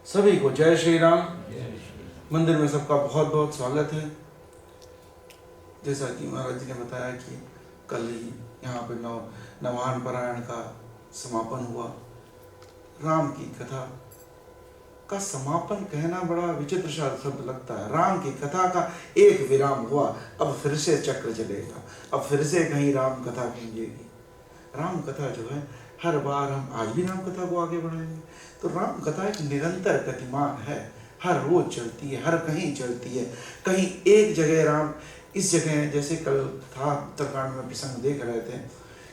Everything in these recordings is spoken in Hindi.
सभी को जय श्री राम। मंदिर में सबका बहुत बहुत स्वागत है। जैसा कि महाराज जी ने बताया कि कल ही यहाँ पे नवान पारायण का समापन हुआ। राम की कथा का समापन कहना बड़ा विचित्र शब्द लगता है। राम की कथा का एक विराम हुआ, अब फिर से चक्र चलेगा, अब फिर से कहीं राम कथा गूंजेगी। राम कथा जो है हर बार हम आज भी राम कथा को आगे बढ़ाएंगे। तो राम कथा एक निरंतर गतिमान है, हर रोज चलती है, हर कहीं चलती है। कहीं एक जगह राम इस जगह, जैसे कल था उत्तरकांड में प्रसंग देख रहे थे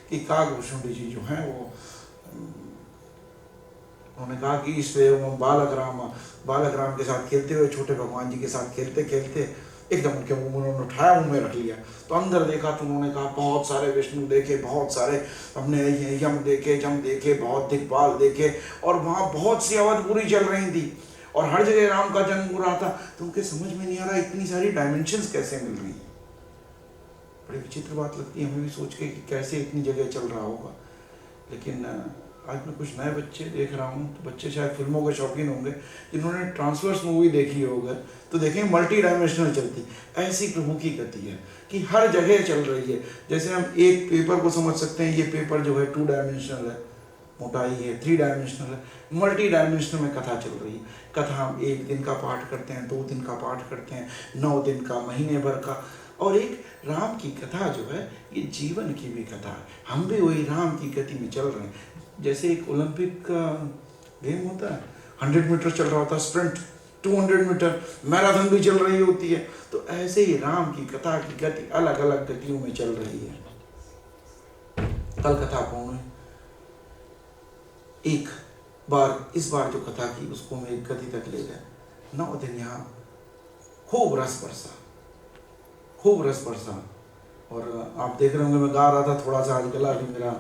कि काकभूषुंडी जी जो हैं वो उन्होंने कहा कि इस बालक राम के साथ खेलते हुए, छोटे भगवान जी के साथ खेलते खेलते एकदम उनके मुंह में उन्होंने उठाया, मुंह में रख लिया। तो अंदर देखा तो उन्होंने कहा बहुत सारे विष्णु देखे, बहुत सारे हमने यम देखे, बहुत दिक्पाल देखे, और वहाँ बहुत सी अवधपुरी चल रही थी और हर जगह राम का जन्म हो रहा था। तो उनके समझ में नहीं आ रहा इतनी सारी डायमेंशंस कैसे मिल रही हैं। बड़ी विचित्र बात लगती है हमें भी सोच के कि कैसे इतनी जगह चल रहा होगा। लेकिन आज मैं कुछ नए बच्चे देख रहा हूँ, तो बच्चे शायद फिल्मों के शौकीन होंगे, जिन्होंने ट्रांसवर्स मूवी देखी होगा तो देखेंगे मल्टी डायमेंशनल चलती। ऐसी प्रभु की गति है कि हर जगह चल रही है। जैसे हम एक पेपर को समझ सकते हैं, ये पेपर जो है 2 डायमेंशनल है, मोटाई है 3 डायमेंशनल है, मल्टी डायमेंशनल में कथा चल रही है। कथा हम 1 दिन का पाठ करते हैं, 2 दिन का पाठ करते हैं, 9 दिन का, महीने भर का। और एक राम की कथा जो है ये जीवन की भी कथा है। हम भी वही राम की गति में चल रहे हैं। जैसे एक ओलंपिक का गेम होता है, 100 मीटर चल रहा होता है स्प्रिंट, 200 मीटर मैराथन भी चल रही होती है। तो ऐसे ही राम की कथा की गति अलग अलग गतियों में चल रही है। कल कथा पूर्ण है, एक बार इस बार जो कथा की उसको मैं एक गति तक ले गया। 9 दिन यहाँ खूब रस बरसा। और आप देख रहे होंगे मैं गा रहा था, थोड़ा सा आज गला भी मेरा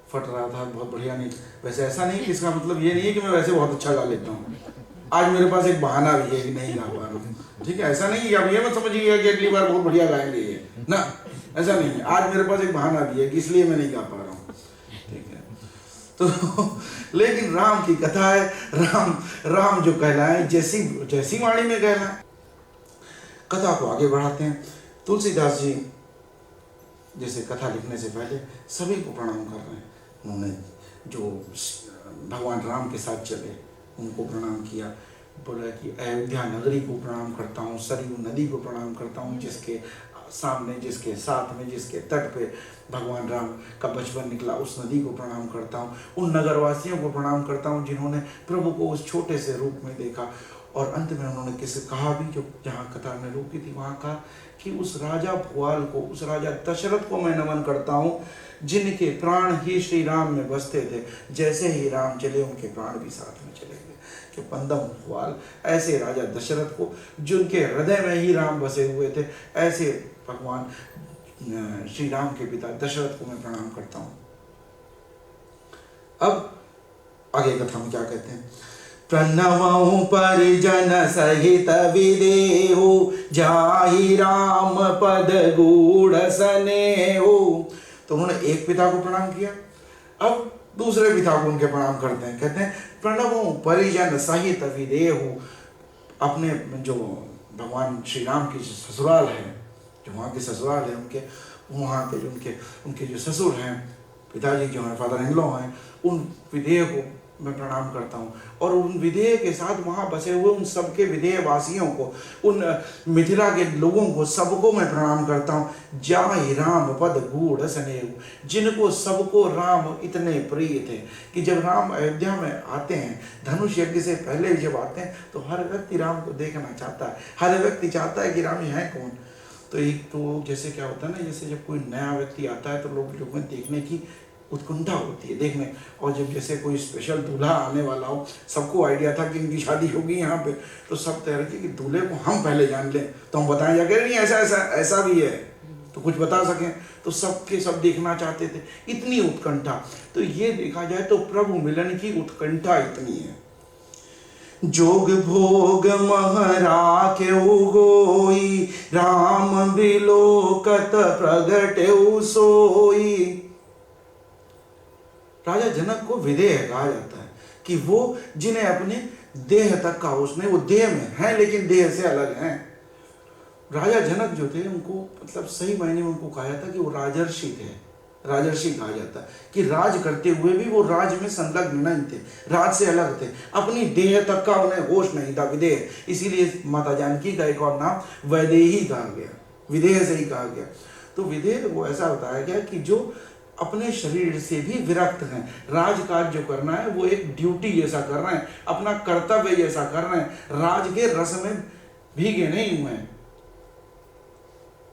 फट रहा था, बहुत बढ़िया नहीं। वैसे ऐसा नहीं कि इसका मतलब ये नहीं है कि मैं वैसे बहुत अच्छा गा लेता हूँ। आज मेरे पास एक बहाना भी है कि नहीं गा पा रहा हूँ, ठीक है। ऐसा नहीं है, अब ये मत समझिएगा कि अगली बार बहुत बढ़िया गाएंगे ये ना, ऐसा नहीं है। आज मेरे पास एक बहाना भी है कि इसलिए मैं नहीं गा पा रहा हूँ, ठीक है। तो लेकिन राम की कथा है, राम जो कहलाए, जैसी वाणी में कहलाए। कथा को आगे बढ़ाते हैं। तुलसीदास जी जैसे कथा लिखने से पहले सभी को प्रणाम कर रहे हैं। उन्होंने जो भगवान राम के साथ चले उनको प्रणाम किया। बोला कि अयोध्या नगरी को प्रणाम करता हूँ, सरयू नदी को प्रणाम करता हूँ, जिसके सामने, जिसके साथ में, जिसके तट पे भगवान राम का बचपन निकला, उस नदी को प्रणाम करता हूँ। उन नगरवासियों को प्रणाम करता हूँ जिन्होंने प्रभु को उस छोटे से रूप में देखा। और अंत में उन्होंने किसे कहा भी, जो जहाँ कथा में रोकी थी वहाँ कहा कि उस राजा भुआल को, उस राजा दशरथ को मैं नमन करता हूँ, जिनके प्राण ही श्री राम में बसते थे। जैसे ही राम चले उनके प्राण भी साथ में चले गए। जो पंदम भुआल, ऐसे राजा दशरथ को, जिनके हृदय में ही राम बसे हुए थे, ऐसे भगवान श्री राम के पिता दशरथ को मैं प्रणाम करता हूँ। अब आगे कथा में क्या कहते हैं। प्रणवं परिजन सहित विदेहु, जाहि राम पद गूढ़ स्नेहु। तो उन्होंने एक पिता को प्रणाम किया, अब दूसरे पिता को उनके प्रणाम करते हैं। कहते हैं प्रणवं परिजन सहित विदेहु। अपने जो भगवान श्री राम की ससुराल है, जो वहाँ के ससुराल है, उनके वहाँ के जो उनके जो ससुर हैं, पिताजी जो हैं, फादर इन लॉ हैं, उन विदेह को मैं प्रणाम करता हूँ। और उन विदेह के साथ वहाँ बसे हुए उन सबके विदेह वासियों को, उन मिथिला के लोगों को, सबको मैं प्रणाम करता हूँ। जाहि राम पद गूढ़ स्नेहु, जिनको सबको राम इतने प्रिय थे कि जब राम अयोध्या में आते हैं, धनुष यज्ञ से पहले जब आते हैं, तो हर व्यक्ति राम को देखना चाहता है। हर व्यक्ति चाहता है कि राम ये है कौन। तो एक तो जैसे क्या होता है ना, जैसे जब कोई नया व्यक्ति आता है तो लोगों देखने की उत्कंठा होती है, देखने। और जब जैसे कोई स्पेशल दूल्हा आने वाला हो, सबको आइडिया था कि इनकी शादी होगी यहाँ पे, तो सब तैयार किए कि दूल्हे को हम पहले जान लें तो हम बताएं जाके नहीं ऐसा भी है, तो कुछ बता सकें। तो सबके सब देखना चाहते थे, इतनी उत्कंठा। तो ये देखा जाए तो प्रभु मिलन की उत्कंठा इतनी है। जोग भोग महराख्यउ गोई, राम बिलोकत प्रगटेउ सोई। राजा जनक को विदेह कहा जाता है। कि वो जिन्हें अपने देह तक का होश नहीं, वो देह में हैं लेकिन देह से अलग हैं। राजा जनक जो थे उनको मतलब सही मायने में उनको कहा जाता कि वो राजर्षि थे, राजर्षि कहा जाता कि राज करते हुए भी वो राज में संलग्न नहीं थे, राज से अलग थे, अपनी देह तक का उन्हें होश नहीं था, विदेह। इसीलिए माता जानकी का एक और नाम वैदेही कहा गया, विदेह से ही कहा गया। तो विदेह वो ऐसा बताया गया कि जो अपने शरीर से भी विरक्त हैं, राजकाज जो करना है वो एक ड्यूटी जैसा कर रहे हैं, अपना कर्तव्य जैसा कर रहे हैं, राज के रस में भीगे नहीं हुए हैं,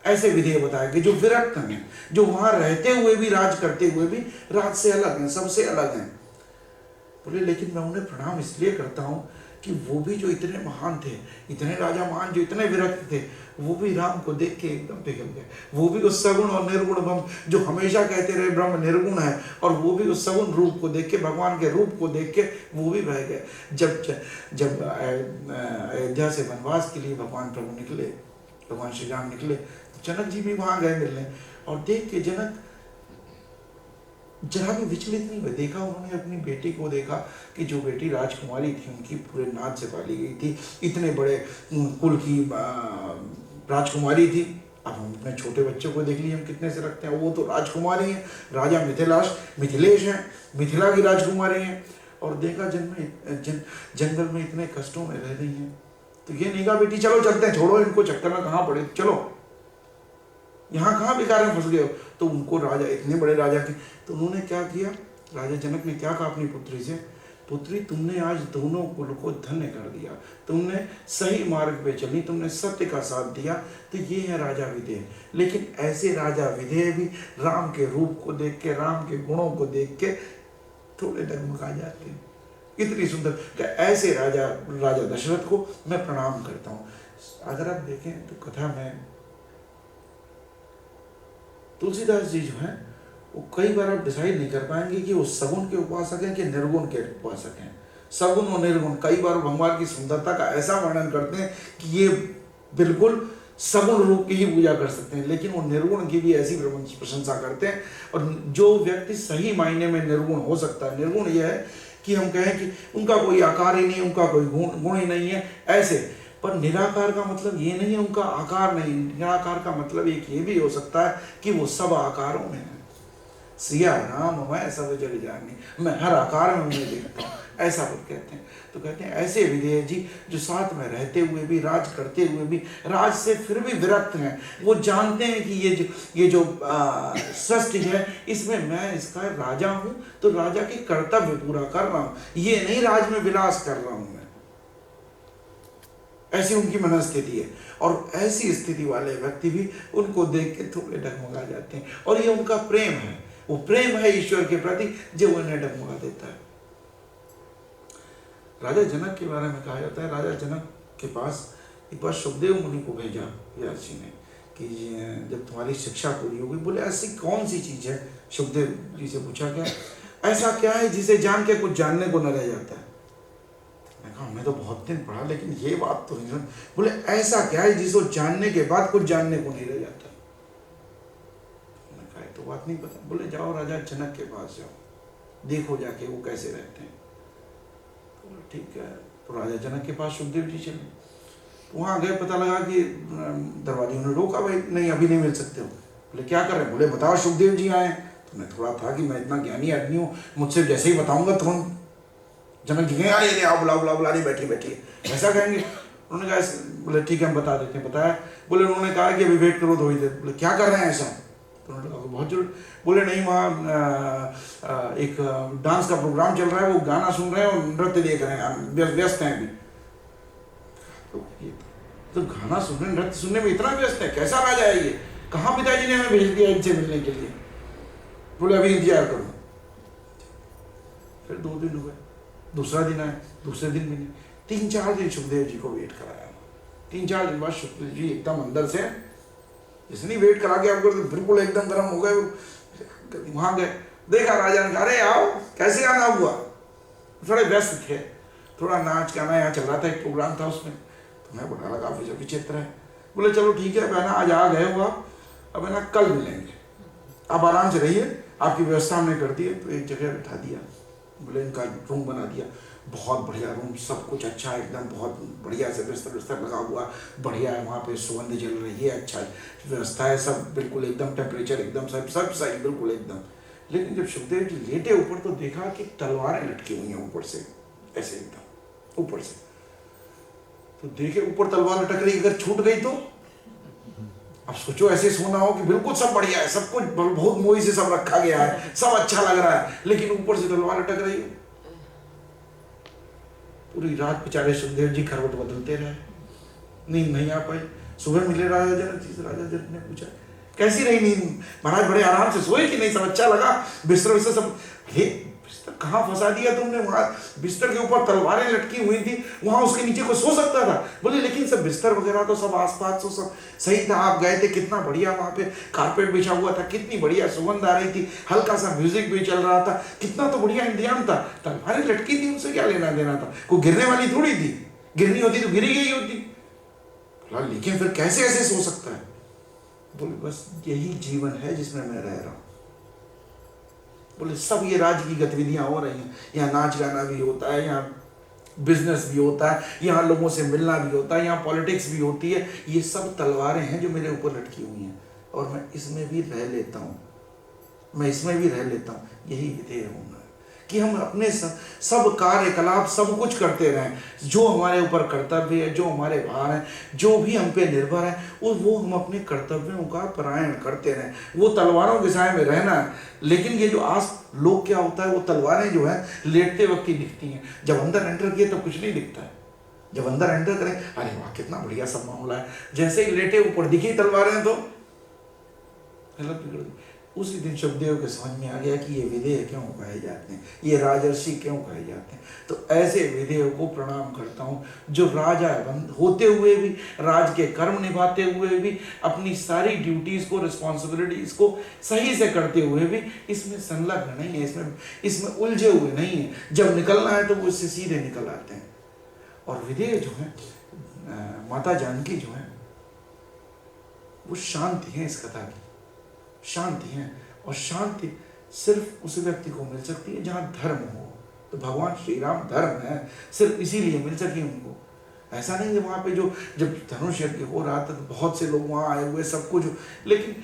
ऐसे विधेय बताया कि जो विरक्त हैं, जो वहां रहते हुए भी राज करते हुए भी राज से अलग हैं, सबसे अलग हैं। बोले लेकिन मैं उन्हें प्रणाम इसलिए करता हूं कि वो भी जो इतने महान थे, इतने राजा महान जो इतने विरक्त थे, वो भी राम को देख के एकदम पिघल गए। वो भी उस सगुण और निर्गुण ब्रह्म जो हमेशा कहते रहे ब्रह्म निर्गुण है, और वो भी उस सगुण रूप को देख के, भगवान के रूप को देख के वो भी बह गए। जब अयोध्या से वनवास के लिए भगवान प्रभु निकले, भगवान श्री राम निकले, तो जनक जी भी वहां गए मिलने, और देख के जनक जरा भी विचलित नहीं हुए। देखा उन्होंने अपनी बेटी को, देखा कि जो बेटी राजकुमारी थी उनकी पूरे नाच से पाली गई थी, इतने बड़े कुल की राजकुमारी थी। अब हम अपने छोटे बच्चों को देख लीजिए, हम कितने से रखते हैं, वो तो राजकुमारी हैं, राजा मिथिलेश हैं, मिथिला की राजकुमारी हैं। और देखा जंगल में इतने कष्टों में रह रही हैं, तो ये नहीं कहा बेटी चलो चलते हैं, छोड़ो इनको, चक्कर में कहाँ पड़े, चलो यहाँ कहाँ बेकार में फंस गए हो। तो उनको राजा, इतने बड़े राजा के, तो उन्होंने क्या किया, राजा जनक ने क्या कहा अपनी पुत्री से, पुत्री तुमने आज दोनों कुल को धन्य कर दिया, तुमने सही मार्ग पे चली, तुमने सत्य का साथ दिया, तो ये है राजा विदेह। लेकिन ऐसे राजा विदेह भी राम के रूप को देख के, राम के गुणों को देख के थोड़े डगमगा जाते हैं। इतनी सुंदर कि ऐसे राजा दशरथ को मैं प्रणाम करता हूँ। अगर आप देखें तो कथा में तुलसीदास जी जो हैं वो कई बार आप डिसाइड नहीं कर पाएंगे कि वो सगुण के उपासक हैं कि निर्गुण के उपासक हैं। सगुण और निर्गुण कई बार भगवान की सुंदरता का ऐसा वर्णन करते हैं कि ये बिल्कुल सगुण रूप की ही पूजा कर सकते हैं, लेकिन वो निर्गुण की भी ऐसी प्रशंसा करते हैं। और जो व्यक्ति सही मायने में निर्गुण हो सकता है, निर्गुण यह है कि हम कहें कि उनका कोई आकार ही नहीं, उनका कोई गुण ही नहीं है ऐसे। पर निराकार का मतलब ये नहीं है उनका आकार नहीं, निराकार का मतलब एक ये भी हो सकता है कि वो सब आकारों में है। सिया राम मैं सब जग जानी, मैं हर आकार में उन्हें देखता हूँ, ऐसा वो कहते हैं। तो कहते हैं ऐसे विदेह जी जो साथ में रहते हुए भी, राज करते हुए भी, राज से फिर भी विरक्त हैं। वो जानते हैं कि ये जो सृष्टि है इसमें मैं इसका राजा हूँ, तो राजा के कर्तव्य पूरा कर रहा हूँ, ये नहीं राज में विलास कर रहा हूँ मैं। ऐसी उनकी मनस्थिति है। और ऐसी स्थिति वाले व्यक्ति भी उनको देख के थोड़े डगमगा जाते हैं, और ये उनका प्रेम है, वो प्रेम है ईश्वर के प्रति जो उन्हें डगमगा देता है। राजा जनक के बारे में कहा जाता है, राजा जनक के पास एक बार सुखदेव मुनि को भेजा व्यास जी ने कि जब तुम्हारी शिक्षा पूरी होगी, बोले ऐसी कौन सी चीज है, सुखदेव जी से पूछा क्या, ऐसा क्या है जिसे जान के कुछ जानने को न रह जाता है। मैं कहा मैं तो बहुत दिन पढ़ा लेकिन ये बात तो नहीं। बोले ऐसा क्या है जिसको जानने के बाद कुछ जानने को नहीं रह जाता। मैं कहा तो बात नहीं पता। बोले जाओ राजा जनक के पास जाओ, देखो जाके वो कैसे रहते हैं। बोले ठीक है। तो राजा जनक के पास सुखदेव जी चले, वहाँ गए, पता लगा कि दरवाजे ने रोका, भाई नहीं अभी नहीं मिल सकते हो। बोले क्या कर रहे हैं, बोले बताओ सुखदेव जी आए। तो मैं थोड़ा था कि मैं इतना ज्ञानी आदमी हूँ, मुझसे जैसे ही बताऊंगा तुरंत जनक जी कहेंगे अरे आओ बुला रही बैठिए, ऐसा कहेंगे। उन्होंने कहा बोले ठीक है हम बता देते हैं। बताया। बोले उन्होंने कहा कि अभी वेट करो थोड़ी देर। बोले क्या कर रहे हैं ऐसा। तो उन्होंने कहा बहुत जरूर। बोले नहीं वहाँ एक डांस का प्रोग्राम चल रहा है, वो गाना सुन रहे हैं और नृत्य देख रहे हैं, व्यस्त हैं अभी। तो गाना सुनने नृत्य सुनने में इतना व्यस्त है, कैसा राजा है ये, कहाँ पिताजी ने हमें भेज दिया इनसे मिलने के लिए। बोले अभी इंतजार करो। फिर 2 दिन हुए, दूसरा दिन आए, दूसरे दिन मिले, 3-4 दिन सुखदेव जी को वेट कराया। 3-4 दिन बाद सुखदेव जी एकदम अंदर से इसने वेट करा के आपको बिल्कुल एकदम गर्म हो गए। वहां गए, देखा राजा ने कहा अरे आओ, कैसे आना हुआ। थोड़े व्यस्त थे, थोड़ा नाच गाना यहाँ चल रहा था, एक प्रोग्राम था उसमें। तो मैं बोला काफी विचित्र है। बोले चलो ठीक है बहना, आज आ गए हो आप, अब है ना कल मिलेंगे, आप आराम से रहिए, आपकी व्यवस्था हमने कर दी है। तो एक जगह बैठा दिया, बोले इनका रूम बना दिया, बहुत बढ़िया रूम, सब कुछ अच्छा है एकदम, बहुत बढ़िया से बिस्तर बिस्तर लगा हुआ, बढ़िया है, वहाँ पे सुगंध जल रही है, अच्छा व्यवस्था है, सब बिल्कुल एकदम, टेम्परेचर एकदम सब सही बिल्कुल एकदम। लेकिन जब सुखदेव जी लेटे ऊपर तो देखा कि तलवारें लटकी हुई हैं ऊपर से, ऐसे एकदम ऊपर से। तो देखे ऊपर तलवार लटक रही, अगर छूट गई तो अब सोचो ऐसे सोना हो कि बिल्कुल सब बढ़िया है, सब कुछ बहुत मोही से सब रखा गया है, सब अच्छा लग रहा है, लेकिन ऊपर से तलवार लटक रही हो। पूरी रात बेचारे सुखदेव जी करवट बदलते रहे, नींद नहीं आ पाई। सुबह मिले राजा जनक जी से, राजा जनक ने पूछा कैसी रही नींद महाराज, बड़े आराम से सोए कि नहीं, सब अच्छा लगा, बिस्तर विस्तर सब। अरे बिस्तर कहाँ फंसा दिया तुमने, वहां बिस्तर के ऊपर तलवारें लटकी हुई थी, वहां उसके नीचे कोई सो सकता था। बोले लेकिन सब बिस्तर वगैरह तो सब आसपास तो सब सही था, आप गए थे कितना बढ़िया, वहां पे कारपेट बिछा हुआ था, कितनी बढ़िया सुगंध आ रही थी, हल्का सा म्यूजिक भी चल रहा था, कितना तो बढ़िया इंतजाम था। तलवारें लटकी थी, उनसे क्या लेना देना था, कोई गिरने वाली थोड़ी थी, गिरनी होती तो गिरी गई होती। लेकिन फिर कैसे ऐसे सो सकता है। बोले बस यही जीवन है जिसमें मैं रह रहा हूं। बोले सब ये राज्य की गतिविधियां हो रही हैं, यहाँ नाच गाना भी होता है, यहाँ बिजनेस भी होता है, यहाँ लोगों से मिलना भी होता है, यहाँ पॉलिटिक्स भी होती है, ये सब तलवारें हैं जो मेरे ऊपर लटकी हुई हैं, और मैं इसमें भी रह लेता हूँ, मैं इसमें भी रह लेता हूँ। यही विधेय होना है कि हम अपने सब कार्यकलाप सब कुछ करते रहें, जो हमारे ऊपर कर्तव्य है, जो हमारे भार हैं, जो भी हम पे निर्भर है, वो हम अपने कर्तव्यों का परायण करते रहें। वो तलवारों के साए में रहना है। लेकिन ये जो आज लोग क्या होता है, वो तलवारें जो है लेटते वक्त ही दिखती हैं, जब अंदर एंटर किए तो कुछ नहीं दिखता है। जब अंदर एंटर करें, अरे वाह कितना बढ़िया सब मामला है, जैसे ही लेटे ऊपर दिखी तलवारें तो हालत बिगड़ गई। उसी दिन सुखदेव के समझ में आ गया कि ये विधेय क्यों कहे जाते हैं, ये राजर्षि क्यों कहे जाते हैं। तो ऐसे विधेय को प्रणाम करता हूँ जो राजा होते हुए भी, राज के कर्म निभाते हुए भी, अपनी सारी ड्यूटीज को, रिस्पॉन्सिबिलिटीज को सही से करते हुए भी इसमें संलग्न नहीं है, इसमें उलझे हुए नहीं है। जब निकलना है तो वो इससे सीधे निकल आते हैं। और विधेय जो है, माता जानकी जो है, वो शांति है इस कथा की, शांति है। और शांति सिर्फ उस व्यक्ति को मिल सकती है जहाँ धर्म हो। तो भगवान श्री राम धर्म है, सिर्फ इसीलिए मिल सकी उनको। ऐसा नहीं है वहाँ पे जो जब धनुष यज्ञ हो रहा था तो बहुत से लोग वहाँ आए हुए, सब कुछ, लेकिन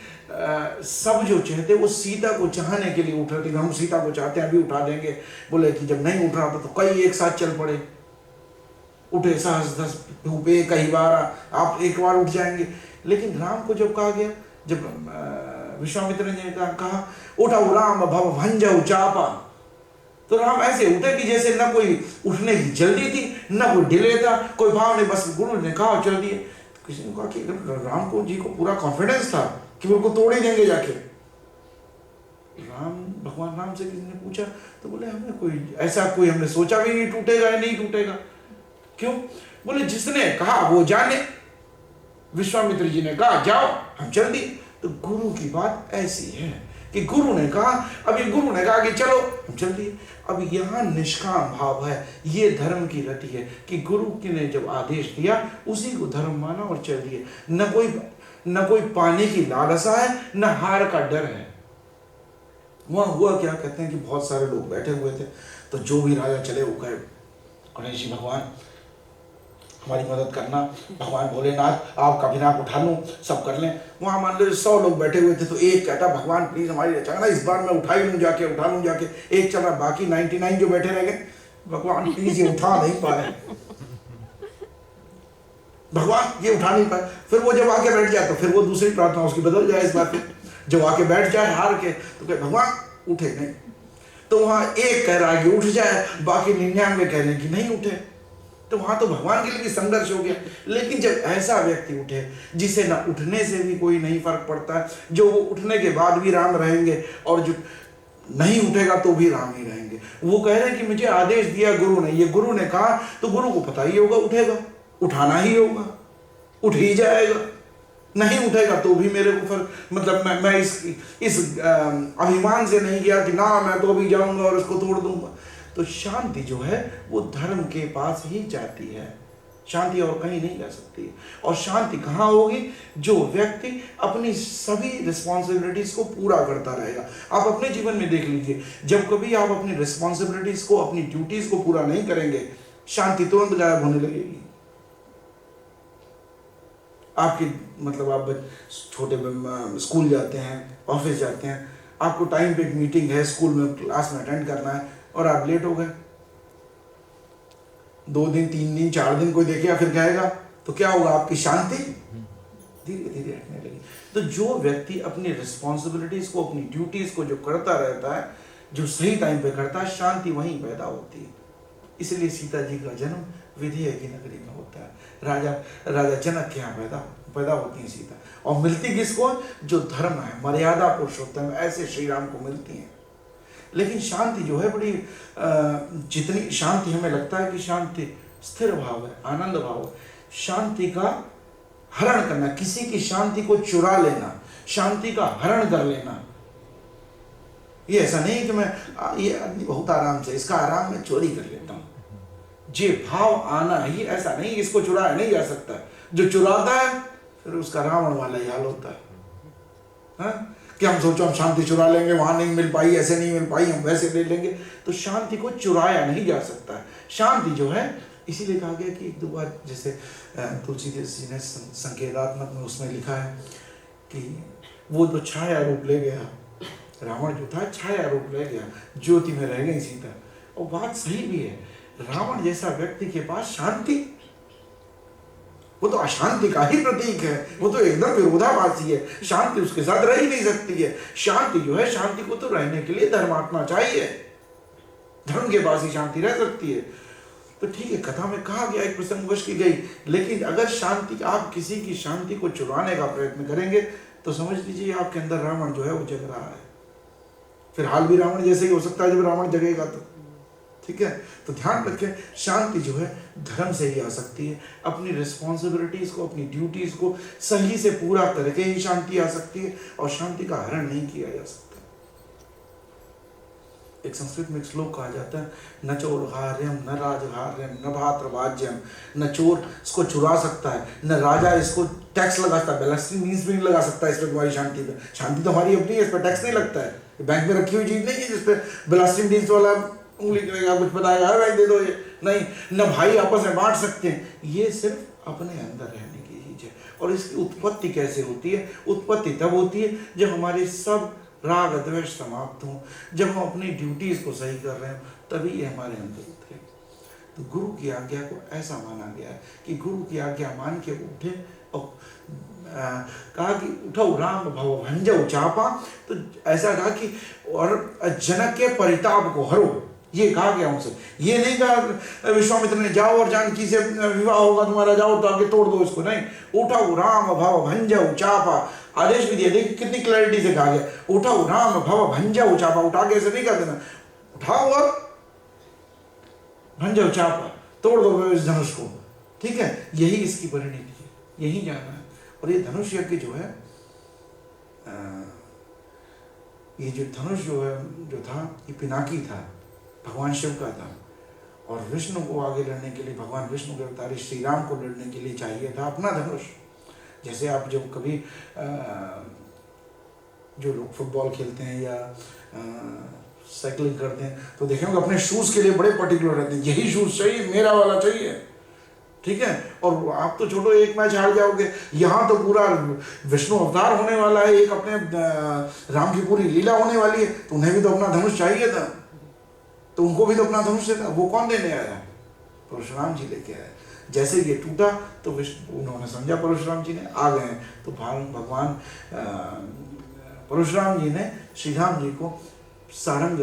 सब जो चाहते वो सीता को चाहने के लिए उठ रहे थे। हम सीता को चाहते हैं, अभी उठा देंगे। बोले कि जब नहीं उठ रहा था तो कई एक साथ चल पड़े, उठे सहस दस धूपे कई बार, आप एक बार उठ जाएंगे। लेकिन राम को जब कहा गया, जब विश्वामित्र ने कहा उठाओ राम भव भंजऊ चापा, तो राम ऐसे उठे कि जैसे न कोई उठने की जल्दी थी, न कोई डिले था, कोई भाव नहीं, बस गुरु ने कहा चल दिए। तो किसी ने कहा कि राम को जी को पूरा कॉन्फिडेंस था कि वो उनको तोड़ ही देंगे जाके। भगवान राम से किसी ने पूछा तो बोले हमें कोई ऐसा कोई हमने सोचा भी नहीं टूटेगा या नहीं टूटेगा। क्यों? बोले जिसने कहा वो जाने। विश्वामित्र जी ने कहा जाओ, हम चल दिए। तो गुरु की बात ऐसी है कि गुरु ने कहा, अभी गुरु ने कहा कि चलो, हम चल दिए। अब यहाँ निष्काम भाव है, ये धर्म की रति है कि गुरु ने जब आदेश दिया उसी को धर्म माना और चल दिए। न कोई पाने की लालसा है, न हार का डर है। वहाँ हुआ क्या, कहते हैं कि बहुत सारे लोग बैठे हुए थे, तो जो भी राजा चले वो कहे गणेश जी भगवान हमारी मदद करना, भगवान भोलेनाथ आपका विनाक उठा लूँ, सब कर लें। वहाँ मान लो 100 लोग बैठे हुए थे, तो एक कहता भगवान प्लीज हमारी रक्षा करना, इस बार मैं उठा ही लूँ जाके, उठा लूँ जाके। एक चल रहा, बाकी 99 जो बैठे रह गए, भगवान प्लीज ये उठा नहीं पा रहे, भगवान ये उठा नहीं पाए। फिर वो जब आके बैठ जाए तो फिर वो दूसरी प्रार्थना उसकी बदल जाए। इस बार फिर जब आके बैठ जाए हार के, तो कहे भगवान उठे नहीं। तो वहाँ एक कह रहा है कि उठ जाए, बाकी 99 कह रहे हैं कि नहीं उठे। तो वहां तो भगवान के लिए संघर्ष हो गया। लेकिन जब ऐसा व्यक्ति उठे जिसे ना उठने से भी कोई नहीं फर्क पड़ता है, जो वो उठने के बाद भी राम रहेंगे और जो नहीं उठेगा तो भी राम ही रहेंगे, वो कह रहे हैं कि मुझे आदेश दिया गुरु ने, ये गुरु ने कहा तो गुरु को पता ही होगा उठेगा, उठाना ही होगा, उठ ही जाएगा। नहीं उठेगा तो भी मेरे को फिर मतलब मैं इस अभिमान से नहीं गया कि ना मैं तो अभी जाऊंगा और इसको तोड़ दूंगा। तो शांति जो है वो धर्म के पास ही जाती है। शांति और कहीं नहीं जा सकती। और शांति कहाँ होगी? जो व्यक्ति अपनी सभी रिस्पॉन्सिबिलिटीज को पूरा करता रहेगा। आप अपने जीवन में देख लीजिए, जब कभी आप अपनी रिस्पॉन्सिबिलिटीज को, अपनी ड्यूटीज को पूरा नहीं करेंगे, शांति तुरंत गायब होने लगेगी। आपकी मतलब आप छोटे स्कूल जाते हैं, ऑफिस जाते हैं, आपको टाइम पे एक मीटिंग है, स्कूल में क्लास में अटेंड करना है और आप लेट हो गए, 2 दिन 3 दिन 4 दिन कोई देखेगा फिर कहेगा, तो क्या होगा? आपकी शांति धीरे धीरे हटने लगी। तो जो व्यक्ति अपनी रिस्पॉन्सिबिलिटीज को, अपनी ड्यूटीज को जो करता रहता है, जो सही टाइम पे करता है, शांति वहीं पैदा होती है। इसलिए सीता जी का जन्म विदेह की नगरी में होता है। राजा जनक के यहाँ पैदा होती है सीता। और मिलती किसको? जो धर्म है, मर्यादा पुरुषोत्तम, ऐसे श्री राम को मिलती हैं। लेकिन शांति जो है बड़ी, जितनी शांति हमें लगता है कि शांति स्थिर भाव है, आनंद भाव है, शांति का हरण करना, किसी की शांति को चुरा लेना, शांति का हरण कर लेना, ये ऐसा नहीं कि मैं ये आदमी बहुत आराम से, इसका आराम मैं चोरी कर लेता हूँ, जे भाव आना ही ऐसा नहीं, इसको चुराया नहीं जा सकता। जो चुराता है फिर उसका रावण वाला ही हाल होता है, हाँ? कि हम सोचो हम शांति चुरा लेंगे, वहां नहीं मिल पाई, ऐसे नहीं मिल पाई, हम वैसे ले लेंगे। तो शांति को चुराया नहीं जा सकता। शांति जो है, इसीलिए कहा गया कि 2 बार, जैसे तुलसीदास जी ने संकेतात्मक में उसमें लिखा है कि वो तो छाया रूप ले गया, रावण जो था छाया रूप ले गया, ज्योति में रह गई सीता। और बात सही भी है, रावण जैसा व्यक्ति के पास शांति, वो तो अशांति का ही प्रतीक है, वो तो एकदम विरोधाभासी है, शांति उसके साथ रह ही नहीं सकती है। शांति जो है, शांति को तो रहने के लिए धर्मात्मा चाहिए, धर्म के पास ही शांति रह सकती है। तो ठीक है, कथा में कहा गया, एक प्रसंगवश की गई, लेकिन अगर शांति, आप किसी की शांति को चुराने का प्रयत्न करेंगे तो समझ लीजिए आपके अंदर रावण जो है वो जग रहा है। फिर हाल भी रावण जैसे ही हो सकता है जब रावण जगेगा तो, ठीक है। तो ध्यान रखें, शांति जो है धर्म से ही आ सकती है। अपनी रिस्पॉन्सिबिलिटीज को, अपनी ड्यूटीज को सही से पूरा करके ही शांति आ सकती है, और शांति का हरण नहीं किया जा सकता। एक संस्कृत में एक श्लोक कहा जाता है, न चोरहार्यम न राजहार्यम न भातृभाज्यम। न चोर इसको चुरा सकता है, न राजा इसको टैक्स लगा सकता है, बैलेंसिंग मीन्स भी नहीं लगा सकता इस पर तुम्हारी शांति पे। शांति तो हमारी अपनी है, इस पर टैक्स नहीं लगता है, बैंक में रखी हुई चीज नहीं है जिसपे बेलास्टिंग डील्स वाला उंगली करेगा, कुछ बताएगा भाई दे दो ये, नहीं। न भाई आपस में बांट सकते हैं, ये सिर्फ अपने अंदर रहने की चीज है। और इसकी उत्पत्ति कैसे होती है? उत्पत्ति तब होती है जब हमारे सब राग द्वेष समाप्त हों, जब हम अपनी ड्यूटीज को सही कर रहे हैं, तभी ये हमारे अंदर उतरे। तो गुरु की आज्ञा को ऐसा माना गया है कि गुरु की आज्ञा मान के उठे और कहा कि उठो राम भव भंजो चापा। तो ऐसा कहा कि और जनक के परिताप को हरो, ये कहा गया उनसे। ये नहीं कहा विश्वामित्र ने जाओ और जानकी से विवाह होगा तुम्हारा, जाओ तो आगे तोड़ दो इसको, नहीं। उठो राम भव भंजो चापा, आदेश भी दिया। देखिए कितनी क्लैरिटी से कहा गया, उठाओ राम भव भंजो चापा। उठा के ऐसे नहीं कर देना, उठाओ और भंजो चापा, तोड़ दो इस धनुष को, ठीक है। यही इसकी परिणति है, यही जाना है। और ये धनुष यज्ञ जो है, ये जो धनुष जो था ये पिनाकी था, भगवान शिव का था। और विष्णु को आगे लड़ने के लिए, भगवान विष्णु के अवतारी श्री राम को लड़ने के लिए चाहिए था अपना धनुष। जैसे आप जब कभी जो लोग फुटबॉल खेलते हैं या साइकिलिंग करते हैं तो देखेंगे अपने शूज़ के लिए बड़े पर्टिकुलर रहते हैं, यही शूज़ चाहिए, मेरा वाला चाहिए, ठीक है। और आप तो छोड़ो एक मैच हार जाओगे, यहाँ तो पूरा विष्णु अवतार होने वाला है, एक अपने राम की पूरी लीला होने वाली है, तो उन्हें भी तो अपना धनुष चाहिए था, तो उनको भी तो अपना धनुष था। वो कौन देने आया? परशुराम जी लेके आए। जैसे ये टूटा तो विष्णु, उन्होंने समझा परशुराम जी ने आ गए, तो भगवान परशुराम जी ने श्री राम जी को सारंग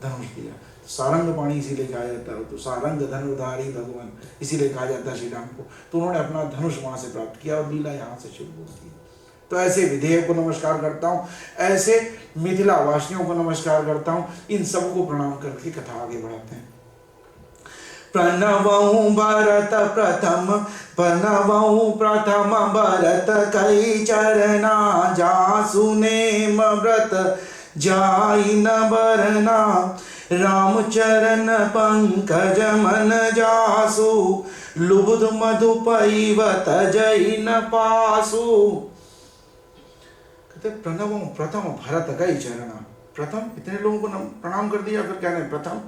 धनुष दिया। सारंग पाणी इसीलिए कहा जाता है, तो सारंग धनुधारी भगवान इसीलिए कहा जाता है श्री राम को। तो उन्होंने अपना धनुष वहाँ से प्राप्त किया और लीला यहाँ से शुरू होती है। तो ऐसे विधेयक को नमस्कार करता हूँ, ऐसे मिथिला वासियों को नमस्कार करता हूँ, इन सबको प्रणाम करके कथा आगे बढ़ाते हैं। प्रणवं भरत प्रथम, प्रणवं प्रथम भरत कई चरना, जासु नेम व्रत जाई न बरना। राम चरण पंकज मन जासु, लुब्ध मधु पैवत जई न पासु। कहते प्रणव प्रथम भरत गई चरण। प्रथम इतने लोगों को प्रणाम कर दिया, फिर कहने प्रथम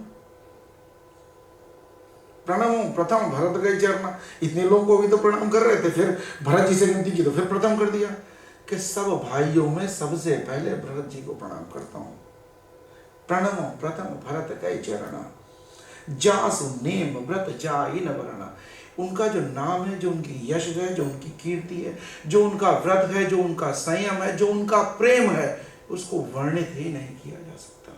प्रणव प्रथम भरत गई चरण। इतने लोगों को भी तो प्रणाम कर रहे थे, फिर भरत जी से विनती की तो फिर प्रथम कर दिया कि सब भाइयों में सबसे पहले भरत जी को प्रणाम करता हूं। प्रणव प्रथम भरत गई चरण, जासु नेम व्रत जाई न वरण। उनका जो नाम है, जो उनकी यश है, जो उनकी कीर्ति है, जो उनका व्रत है, जो उनका संयम है, जो उनका प्रेम है, उसको वर्णित ही नहीं किया जा सकता।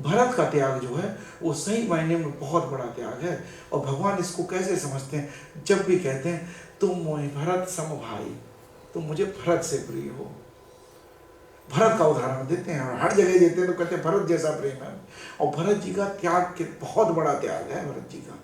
भरत का त्याग जो है वो सही मायने में बहुत बड़ा त्याग है। और भगवान इसको कैसे समझते हैं, जब भी कहते हैं तुम मोहि भरत सम भाई, तुम मुझे भरत से प्रिय हो। भरत का उदाहरण देते हैं, हर जगह देते हैं, तो कहते हैं भरत जैसा प्रेम है। और भरत जी का त्याग के बहुत बड़ा त्याग है भरत जी का,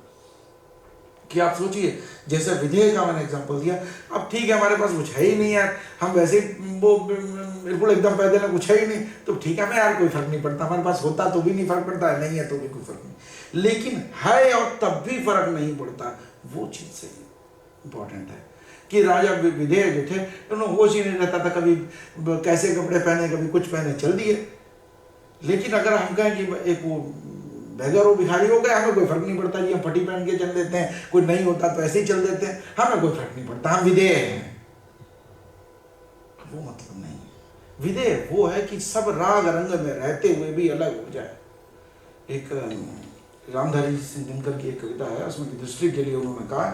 कि आप सोचिए जैसे विधेय का मैंने एग्जांपल दिया। अब ठीक है हमारे पास कुछ है ही नहीं यार, हम वैसे वो बिल्कुल एकदम पैदल है, कुछ है ही नहीं, तो ठीक है हमें यार कोई फर्क नहीं पड़ता, हमारे पास होता तो भी नहीं फर्क पड़ता है, नहीं है तो भी कोई फर्क नहीं, लेकिन है और तब भी फर्क नहीं पड़ता, वो चीज़ सही इंपॉर्टेंट है। कि राजा विधेय जो थे उन्होंने होश ही नहीं रहता था, कभी कैसे कपड़े पहने, कभी कुछ पहने, चल दिए। लेकिन अगर हम कहें कि एक वो बेगर हो, भिखारी हो गया, हमें कोई फर्क नहीं पड़ता जी, हम फटी पहन के चल देते हैं, कोई नहीं होता तो ऐसे ही चल देते हैं, हमें कोई फर्क नहीं पड़ता, हम विधेय हैं। वो मतलब नहीं है। विधेय वो है कि सब राग रंग में रहते हुए भी अलग हो जाए। एक रामधारी सिंह दिनकर की एक कविता है, उसमें दृष्टि के लिए उन्होंने कहा,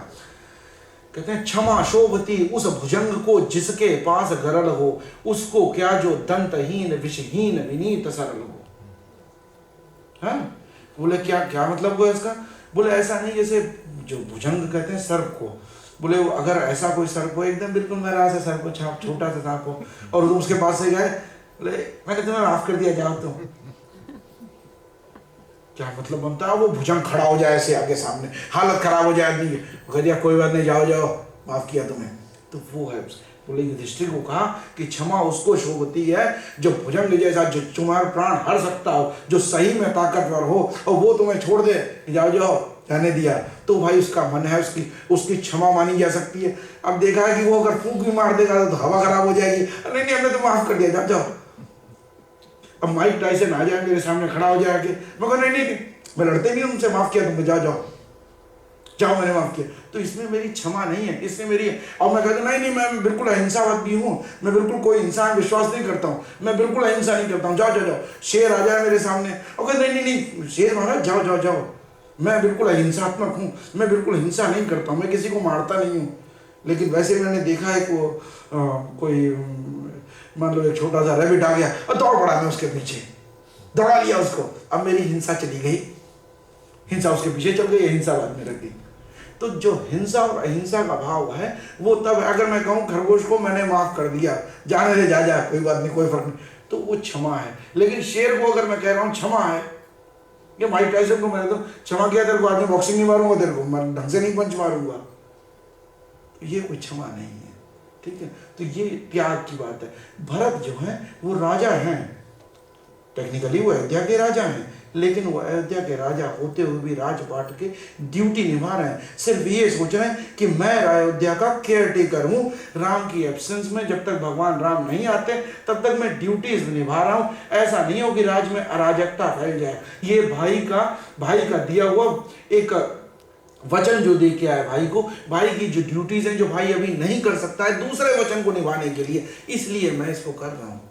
कहते हैं क्षमा शोभती उस भुजंग को जिसके पास गरल हो, उसको क्या जो दंतहीन विषहीन विनीत सरल हो। हाँ बोले क्या क्या मतलब हुआ इसका? बोले ऐसा नहीं जैसे जो भुजंग कहते हैं सर्प को, बोले अगर ऐसा कोई सर्प हो एकदम बिल्कुल मेरा ऐसा सर्प हो, छाप छोटा सा सांप हो, और तुम उसके पास से गए, बोले मैंने तुम्हें माफ कर दिया जाओ तुम, क्या मतलब बनता है? वो भुजंग खड़ा हो जाए ऐसे आगे सामने, हालत खराब हो जाए आदमी, कह दिया कोई बात नहीं जाओ जाओ माफ किया तुम्हें, तो वो है। बोले युधिष्ठिर को कहा कि क्षमा उसको शोभती है जो भुजंग जैसा, जो तुम्हारा प्राण हर सकता हो, जो सही में ताकतवर हो, और वो तुम्हें छोड़ दे जाओ जाओ कहने दिया, तो भाई उसका मन है, उसकी क्षमा मानी जा सकती है। अब देखा है कि वो अगर फूंक भी मार देगा तो हवा खराब हो जाएगी, नहीं नहीं हमने तो माफ कर दिया जाओ जाओ। अब माइक टाइसन आ जाए मेरे सामने खड़ा हो जाए, मैं नहीं नहीं मैं लड़ते नहीं, उनसे माफ किया तुमने, जाओ जाओ जाओ मैंने माफ किया, तो इसमें मेरी क्षमा नहीं है, इसमें मेरी है। और मैं कहता नहीं नहीं मैं बिल्कुल अहिंसावादी हूँ, मैं बिल्कुल कोई इंसान विश्वास नहीं करता हूँ, मैं बिल्कुल अहिंसा नहीं करता हूँ, जाओ जाओ जाओ। शेर आ जाए मेरे सामने और कहते नहीं नहीं नहीं शेर महाराज जाओ जाओ जाओ, मैं बिल्कुल अहिंसात्मक हूँ, मैं बिल्कुल हिंसा नहीं करता हूँ, मैं किसी को मारता नहीं हूँ। लेकिन वैसे मैंने देखा है कि कोई मान लो एक छोटा सा रैबिट आ गया और दौड़ पड़ा, मैं उसके पीछे दौड़ा लिया उसको, अब मेरी हिंसा चली गई, हिंसा उसके पीछे चल गई, हिंसा बाद में रख दी। तो जो हिंसा और अहिंसा का भाव है वो तब, अगर मैं कहूँ खरगोश को मैंने माफ कर दिया, जाने दे जा जा कोई बात नहीं कोई फर्क नहीं, तो वो क्षमा है। लेकिन शेर को अगर मैं कह रहा हूँ क्षमा है, ये माइक टाइसन को मैंने तो क्षमा किया तेरे को, आज मैं बॉक्सिंग नहीं मारूंगा तेरे को, मैं ढंग से नहीं पंच मारूंगा, तो ये कोई क्षमा नहीं है। ठीक है, तो ये त्याग की बात है। भरत जो है वो राजा हैं, टेक्निकली वो अयोध्या के राजा हैं, लेकिन वो अयोध्या के राजा होते हुए भी राजपाट के ड्यूटी निभा रहे हैं। सिर्फ ये सोच रहे हैं कि मैं अयोध्या का केयर टेकर हूँ, राम की एब्सेंस में जब तक भगवान राम नहीं आते तब तक मैं ड्यूटीज निभा रहा हूँ। ऐसा नहीं हो कि राज्य में अराजकता फैल जाए। ये भाई का दिया हुआ एक वचन जो दे के आया भाई को, भाई की जो ड्यूटीज हैं जो भाई अभी नहीं कर सकता है दूसरे वचन को निभाने के लिए, इसलिए मैं इसको कर रहा हूँ।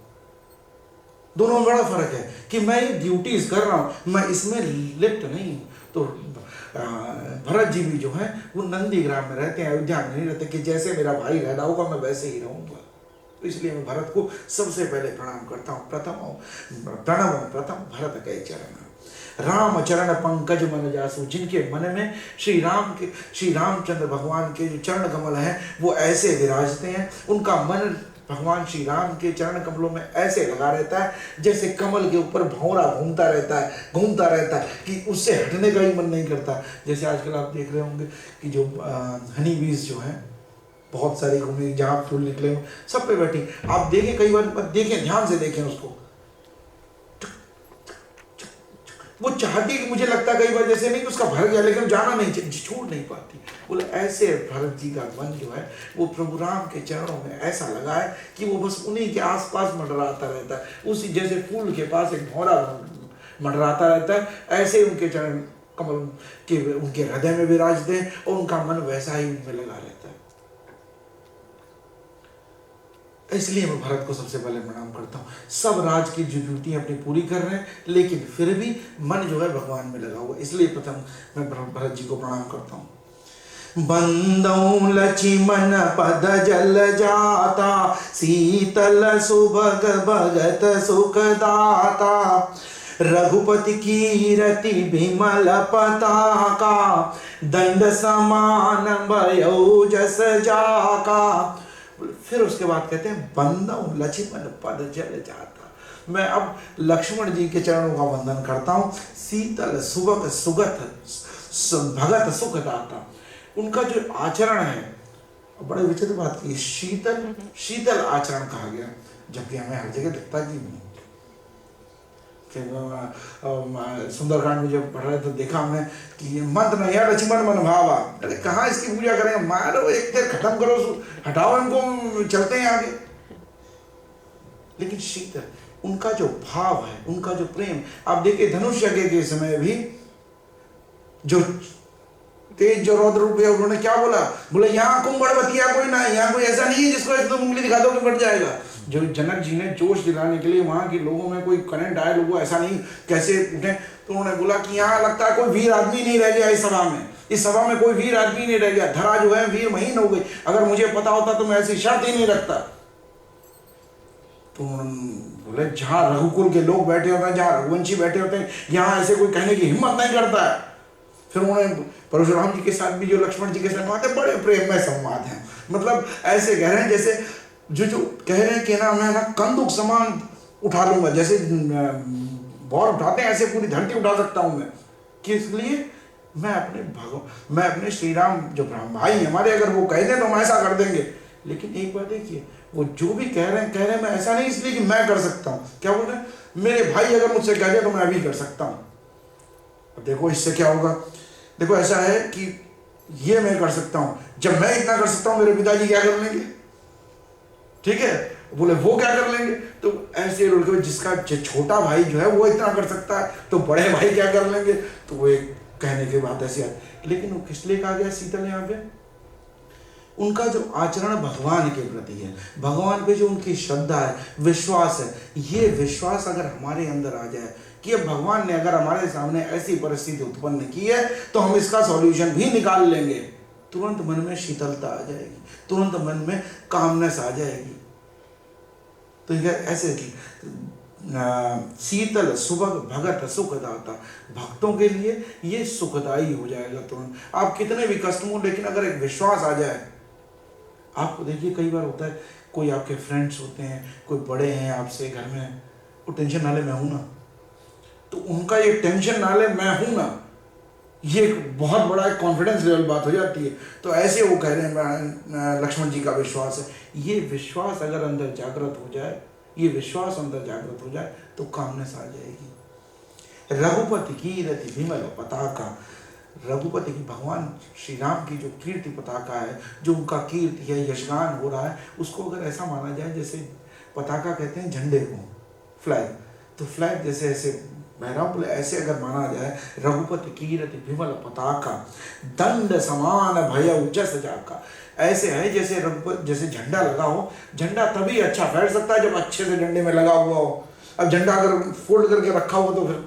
दोनों में बड़ा फर्क है कि मैं ये ड्यूटीज कर रहा हूँ, मैं इसमें लिप्त नहीं हूँ। तो भरत जी भी जो है वो नंदीग्राम में रहते हैं, अयोध्या में नहीं रहते कि जैसे मेरा भाई रहना होगा मैं वैसे ही रहूँगा। तो इसलिए मैं भरत को सबसे पहले प्रणाम करता हूँ। प्रणव प्रथम भरत के चरण, राम चरण पंकज मन जासु, जिनके मन में श्री रामचंद्र भगवान के जो चरण कमल हैं वो ऐसे विराजते हैं, उनका मन भगवान श्री राम के चरण कमलों में ऐसे लगा रहता है जैसे कमल के ऊपर भंवरा घूमता रहता है कि उससे हटने का ही मन नहीं करता। जैसे आजकल आप देख रहे होंगे कि जो हनी बीज जो हैं बहुत सारी घूमी, जहाँ फूल निकले हो सब पे बैठी, आप देखें कई बार देखें, ध्यान से देखें उसको, वो चाहती है कि मुझे लगता है कई बार जैसे नहीं कि उसका भर गया लेकिन जाना नहीं चाहिए, छोड़ नहीं पाती। बोले ऐसे भरत जी का मन जो है वो प्रभु राम के चरणों में ऐसा लगा है कि वो बस उन्हीं के आसपास मंडराता रहता है, उसी जैसे फूल के पास एक भौरा मंडराता रहता है, ऐसे उनके चरण कमल के उनके हृदय में विराजते हैं और उनका मन वैसा ही उनमें लगा रहता है। इसलिए मैं भरत को सबसे पहले प्रणाम करता हूँ। सब राज की जो ड्यूटियाँ अपनी पूरी कर रहे हैं लेकिन फिर भी मन जो है भगवान में लगा हुआ, इसलिए प्रथम मैं भरत जी को प्रणाम करता हूँ। बंदौ लक्ष्मण पद जल जाता, शीतल सुभग भगत सुख दाता, रघुपति कीरति विमल पताका, दंड समान भयो जस जाका। फिर उसके बाद कहते हैं बंदौ लक्ष्मण पद जल जाता, मैं अब लक्ष्मण जी के चरणों का वंदन करता हूँ। शीतल सुभग सुगत भगत सुख दाता, उनका जो आचरण है बड़े विचित्र बात की, शीतल शीतल आचरण कहा गया, जबकि हमें हर जगह दिखता कि सुंदरकांड में जब पढ़ रहे तो देखा हमने कि मंत्र नहीं है लक्ष्मण मन भावा, अरे कहाँ इसकी पूजा करेंगे, मारो एक देर खत्म करो, हटाओ इनको, चलते हैं आगे। लेकिन शीतल उनका जो भाव है, उनका जो प्रेम, आप देखिए धनुष यज्ञ के समय भी जो तेज जो रौद्र रूप है उन्होंने क्या बोला, बोले यहाँ कुंभड़वतिया कोई ना है, यहाँ कोई ऐसा नहीं है जिसको एकदम उंगली दिखा दो कि बढ़ जाएगा। जो जनक जी ने जोश दिलाने के लिए वहाँ के लोगों में कोई करंट आए, लोगों ऐसा नहीं कैसे उठे, तो उन्होंने बोला कि यहाँ लगता है कोई वीर आदमी नहीं रह गया इस सभा में, इस सभा में कोई वीर आदमी नहीं रह गया, धरा जो है वीर महीन हो गई, अगर मुझे पता होता तो मैं ऐसी शर्त ही नहीं रखता। तो बोले जहाँ रघुकुल के लोग बैठे होते हैं, जहाँ रघुवंशी बैठे होते हैं, यहाँ ऐसे कोई कहने की हिम्मत नहीं करता है। फिर उन्होंने परशुराम जी के साथ भी जो लक्ष्मण जी के संवाद है बड़े प्रेम में संवाद हैं, मतलब ऐसे कह रहे हैं जैसे जो कह रहे हैं कि ना मैं ना कंदुक समान उठा लूंगा, जैसे बौर उठाते हैं ऐसे पूरी धरती उठा सकता हूं मैं, कि इसलिए मैं अपने श्री राम जो भाई हमारे अगर वो कह दें तो हम ऐसा कर देंगे। लेकिन एक बात देखिए, वो जो भी कह रहे हैं मैं ऐसा नहीं इसलिए कि मैं कर सकता हूँ, क्या बोल रहे हैं, मेरे भाई अगर मुझसे कह दे तो मैं अभी कर सकता हूँ। देखो इससे क्या होगा, देखो ऐसा है कि ये मैं कर सकता हूं, जब मैं इतना कर सकता हूं मेरे पिताजी क्या कर लेंगे, ठीक है, बोले वो क्या कर लेंगे, तो ऐसे रोल जिसका छोटा भाई जो है वो इतना कर सकता है तो बड़े भाई क्या कर लेंगे, तो वो एक कहने के बाद ऐसे आते। लेकिन वो किस लिए कहा गया शीतल यहाँ पे, उनका जो आचरण भगवान के प्रति है, भगवान पे जो उनकी श्रद्धा है, विश्वास है, ये विश्वास अगर हमारे अंदर आ जाए कि अब भगवान ने अगर हमारे सामने ऐसी परिस्थिति उत्पन्न की है तो हम इसका सॉल्यूशन भी निकाल लेंगे, तुरंत मन में शीतलता आ जाएगी, तुरंत मन में कामनेस आ जाएगी। तो ऐसे शीतल सुभग भगत सुखदाता, भक्तों के लिए ये सुखदायी हो जाएगा तुरंत। आप कितने भी कष्ट हो, लेकिन अगर एक विश्वास आ जाए, आपको देखिए कई बार होता है कोई आपके फ्रेंड्स होते हैं, कोई बड़े हैं आपसे घर में, वो टेंशन नाले मैं हूं ना, तो उनका ये टेंशन नाले मैं हूं ना, ये एक बहुत बड़ा एक कॉन्फिडेंस लेवल बात हो जाती है। तो ऐसे वो कह रहे हैं लक्ष्मण जी का विश्वास है, ये विश्वास अगर अंदर जागृत हो जाए, ये विश्वास अंदर जागृत हो जाए तो कामनेस आ जाएगी। रघुपति कीरति विमल पताका, रघुपति की भगवान श्री राम की जो कीर्ति पताका है, जो उनका कीर्ति है, यशगान हो रहा है, उसको अगर ऐसा माना जाए जैसे पताका कहते हैं झंडे को, फ्लैग, तो फ्लैग जैसे ऐसे बहराम बोले ऐसे अगर माना जाए, रघुपति कीरति विमल पताका, दंड समान भय जस जाका, ऐसे है जैसे रघुपति जैसे झंडा लगा हो, झंडा तभी अच्छा फैल सकता है जब अच्छे से डंडे में लगा हुआ हो। अब झंडा अगर फोल्ड करके रखा हो तो फिर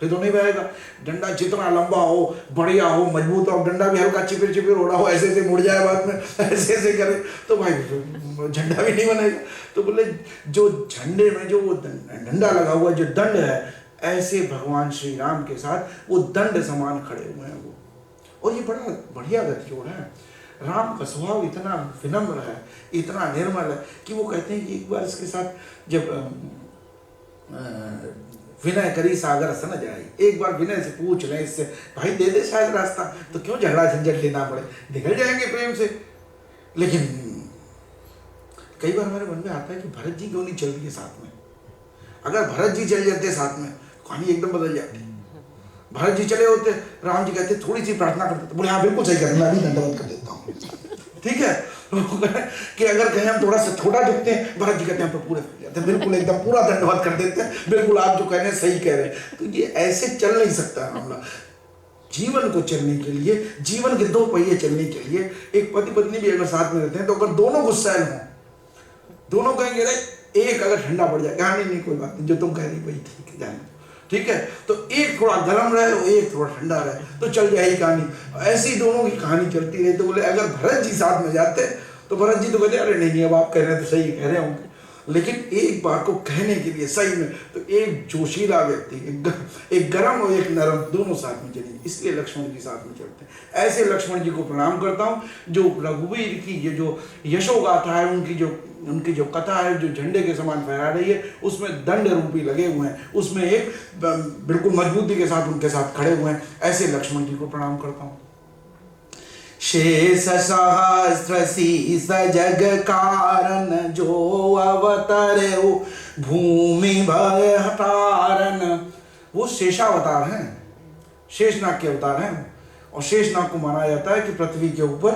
तो नहीं बहेगा। डंडा जितना लंबा हो, बढ़िया हो, मजबूत हो, डंडा भी हल्का चिपिर हो रहा हो, ऐसे ऐसे मुड़ जाए बाद में, ऐसे ऐसे करे तो भाई झंडा भी नहीं बनेगा। तो बोले जो झंडे में जो वो डंडा लगा हुआ जो दंड है, ऐसे भगवान श्री राम के साथ वो दंड समान खड़े हुए हैं वो। और ये बड़ा बढ़िया गतिजोड़ है। राम का स्वभाव इतना विनम्र है, इतना निर्मल है कि वो कहते हैं कि एक बार इसके साथ जब विनय करी सागर सन जाए, एक बार विनय से पूछ लें इससे, भाई दे दे शायद रास्ता, तो क्यों झगड़ा झंझट लेना पड़े, निकल जाएंगे प्रेम से। लेकिन कई बार हमारे मन में आता है कि भरत जी क्यों नहीं चल दिए साथ में, अगर भरत जी चल जाते साथ में, कहानी एकदम बदल जाती। भरत जी चले होते, राम जी कहते थोड़ी सी प्रार्थना करते, बोले हाँ बिल्कुल सही कर, मैं अभी दंडवत कर देता हूँ। ठीक है कि अगर कहीं हम थोड़ा सा थोड़ा झुकते हैं, भरत जी कहते हैं हम तो पूरे कर जाते हैं, बिल्कुल एकदम पूरा दंडवत कर देते हैं, बिल्कुल आप जो कह रहे हैं सही कह रहे हैं। तो ये ऐसे चल नहीं सकता मामला। जीवन को चलने के लिए, जीवन के दो पहिए चलने के लिए, एक पति पत्नी भी अगर साथ में रहते हैं तो अगर दोनों गुस्सैल हों, दोनों कहेंगे अरे एक अगर ठंडा पड़ जाए, कहा नहीं कोई बात नहीं, जो तुम कह रही वही ठीक है, जाने, ठीक है, तो एक थोड़ा गर्म रहे और एक थोड़ा ठंडा रहे तो चल जाएगी कहानी। ऐसी दोनों की कहानी चलती रही। तो बोले अगर भरत जी साथ में जाते तो भरत जी तो कहते अरे नहीं अब आप कह रहे हैं तो सही कह रहे होंगे, लेकिन एक बात को कहने के लिए सही में तो एक जोशीला व्यक्ति, एक गरम और एक नरम, दोनों साथ में चलेंगे, इसलिए लक्ष्मण जी साथ में चलते हैं। ऐसे लक्ष्मण जी को प्रणाम करता हूँ जो रघुवीर की ये जो यशोगाथा है, उनकी जो कथा है जो झंडे के समान फहरा रही है, उसमें दंड रूपी लगे हुए हैं, उसमें एक बिल्कुल मजबूती के साथ उनके साथ खड़े हुए हैं। ऐसे लक्ष्मण जी को प्रणाम करता हूँ। शेष सहस्र शीस जग कारण, जो अवतरे भूमि भय हतारन। वो शेषावतार हैं, शेषनाग के अवतार हैं। और शेषनाग को माना जाता है कि पृथ्वी के ऊपर,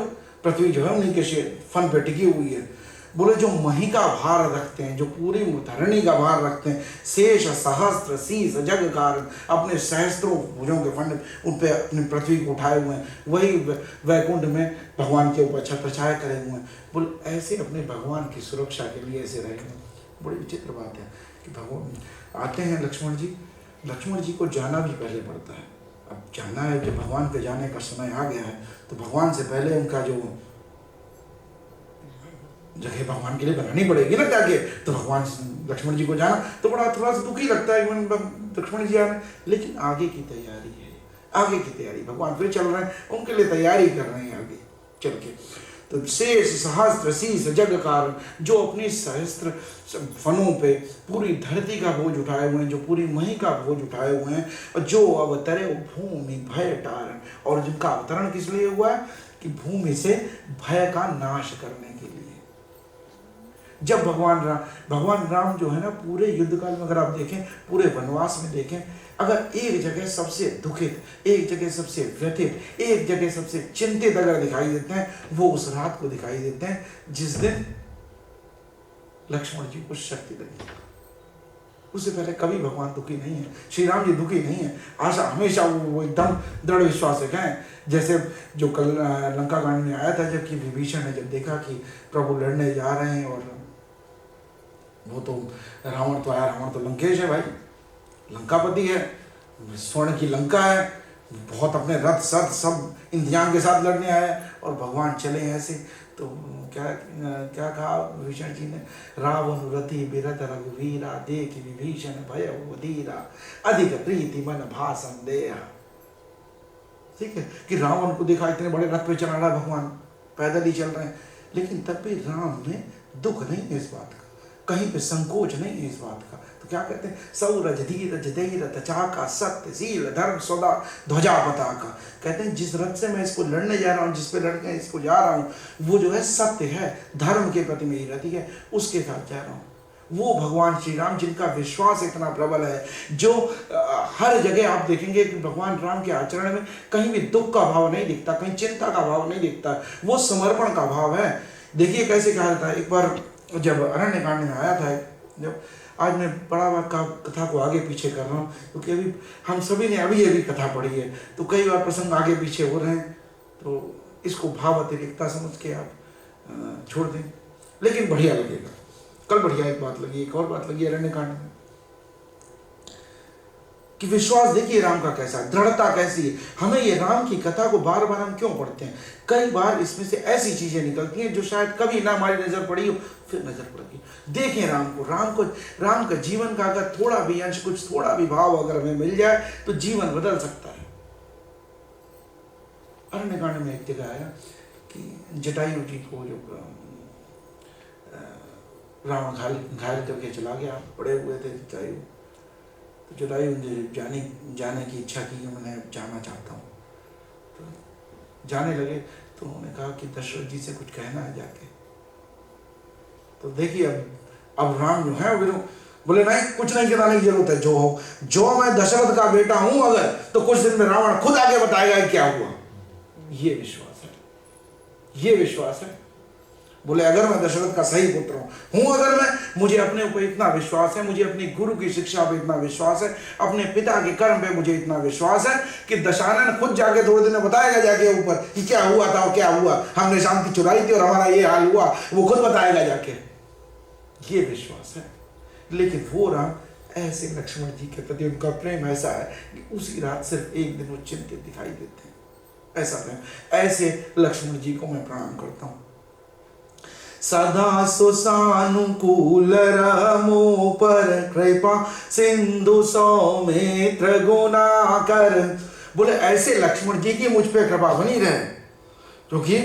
पृथ्वी जो है उन्हीं के फन पे टिकी हुई है। बोले जो मही का भार रखते हैं, जो पूरी धरणी का भार रखते हैं, शेष सहस्त्र शीस जग कारण, अपने सहस्त्रों भुजों के फंड उन पे अपनी पृथ्वी को उठाए हुए हैं, वही वैकुंठ में भगवान के ऊपर छत्र छाया करे हुए हैं। बोले ऐसे अपने भगवान की सुरक्षा के लिए ऐसे रहे हैं। बड़ी विचित्र बात है कि भगवान आते हैं लक्ष्मण जी को जाना भी पहले पड़ता है। अब जाना है कि भगवान के जाने का समय आ गया है, तो भगवान से पहले उनका जो जगह भगवान के लिए बनानी पड़ेगी ना जाके। तो भगवान लक्ष्मण जी को जाना तो बड़ा थोड़ा सा दुखी लगता है कि लक्ष्मण जी आ रहे हैं, लेकिन आगे की तैयारी है, आगे की तैयारी, भगवान फिर चल रहे हैं, उनके लिए तैयारी कर रहे हैं आगे चल के। तो शेष सहस्त्र शीस जग कारण, जो अपनी सहस्त्र फनों पे पूरी धरती का बोझ उठाए हुए हैं, जो पूरी मही का बोझ उठाए हुए हैं, और जो अवतरे भूमि भय टारण, और जिनका अवतरण किस लिए हुआ है कि भूमि से भय का नाश करने के लिए। जब भगवान राम जो है ना, पूरे युद्ध काल में अगर आप देखें, पूरे वनवास में देखें, अगर एक जगह सबसे दुखित, एक जगह सबसे व्यथित, एक जगह सबसे चिंतित अगर दिखाई देते हैं, वो उस रात को दिखाई देते हैं जिस दिन लक्ष्मण जी को शक्ति लगी। उससे पहले कभी भगवान दुखी नहीं है, श्री राम जी दुखी नहीं है। आशा हमेशा वो एकदम दृढ़ विश्वास है। जैसे जो कल लंका कांड में आया था, जबकि विभीषण ने जब देखा कि प्रभु लड़ने जा रहे हैं, और वो तो रावण तो आया, रावण तो लंकेश है भाई, लंकापति है, स्वर्ण की लंका है, बहुत अपने रथ सथ सब इंतजाम के साथ लड़ने आया, और भगवान चले ऐसे। तो क्या कहा विभीषण जी ने, रावण रति बिरथ रघुवीरा, देख विभीषण भय अधीरा, अधिक प्रीति मन भा संदेह। ठीक है कि रावण को देखा इतने बड़े रथ पे चला रहा भगवान, पैदल ही चल रहे हैं, लेकिन तब भी राम में दुख नहीं है इस बात का, कहीं पे संकोच नहीं है इस बात का। तो क्या कहते हैं, सौरज धीरज धैर्य चाका सत्य शील धर्म सौदा ध्वजा पताका। कहते हैं जिस रथ से मैं इसको लड़ने जा रहा हूँ, जिस पे लड़के इसको जा रहा हूँ, वो जो है सत्य है, धर्म के प्रति मेरी रति है, उसके साथ जा रहा हूँ। वो भगवान श्री राम जिनका विश्वास इतना प्रबल है, जो हर जगह आप देखेंगे कि भगवान राम के आचरण में कहीं भी दुख का भाव नहीं दिखता, कहीं चिंता का भाव नहीं दिखता, वो समर्पण का भाव है। देखिए कैसे कहा जाता है, एक बार जब अरण्य कांड में आया था, जब आज मैं बड़ा बार कथा को आगे पीछे कर रहा हूँ क्योंकि अभी हम सभी ने अभी कथा पढ़ी है, तो कई बार प्रसंग आगे पीछे हो रहे हैं, तो इसको भाव अतिरिक्ता समझ के आप छोड़ दें, लेकिन बढ़िया लगेगा। कल बढ़िया एक बात लगी, एक और बात लगी अरण्य कांड में कि विश्वास देखिए राम का कैसा, दृढ़ता कैसी है। हमें ये राम की कथा को बार बार हम क्यों पढ़ते हैं, कई बार इसमें से ऐसी चीजें निकलती हैं जो शायद कभी ना हमारी नजर पड़ी हो, फिर नजर पड़ेगी। देखें राम का जीवन का अगर थोड़ा भी अंश, कुछ थोड़ा भी भाव अगर हमें मिल जाए तो जीवन बदल सकता है। अरण्य कांड में एक जगह आया कि जटायु जी को जो रावण घायल करके चला गया, पड़े हुए थे जटायु, तो जटायु जाने की इच्छा की, मैं जाना चाहता हूँ। तो जाने लगे तो उन्होंने कहा कि दशरथ जी से कुछ कहना है जाके। तो देखिए अब राम जो है बोले नहीं, कुछ नहीं बताने की जरूरत है, जो हो, जो मैं दशरथ का बेटा हूं अगर, तो कुछ दिन में रावण खुद आगे बताएगा क्या हुआ। ये विश्वास है, ये विश्वास है। बोले अगर मैं दशरथ का सही पुत्र हूं अगर मैं, मुझे अपने ऊपर इतना विश्वास है, मुझे अपने गुरु की शिक्षा पे इतना विश्वास है, अपने पिता के कर्म पे मुझे इतना विश्वास है कि दशानन खुद जाके थोड़े दिन में बताएगा जाके ऊपर कि क्या हुआ था और क्या हुआ, हमने शांति चुराई थी और हमारा ये हाल हुआ, वो खुद बताएगा जाके। ये विश्वास है। लेकिन वो राम ऐसे लक्ष्मण जी के प्रति उनका प्रेम ऐसा है कि उसी रात सिर्फ एक दिन वो चिंतित दिखाई देते हैं। ऐसा प्रेम, ऐसे लक्ष्मण जी को मैं प्रणाम करता हूं। सदा सुसानुकूल रमो पर कृपा सिंधु सौमित्र गुणाकर। बोले ऐसे लक्ष्मण जी की मुझ पे कृपा बनी रहे, क्योंकि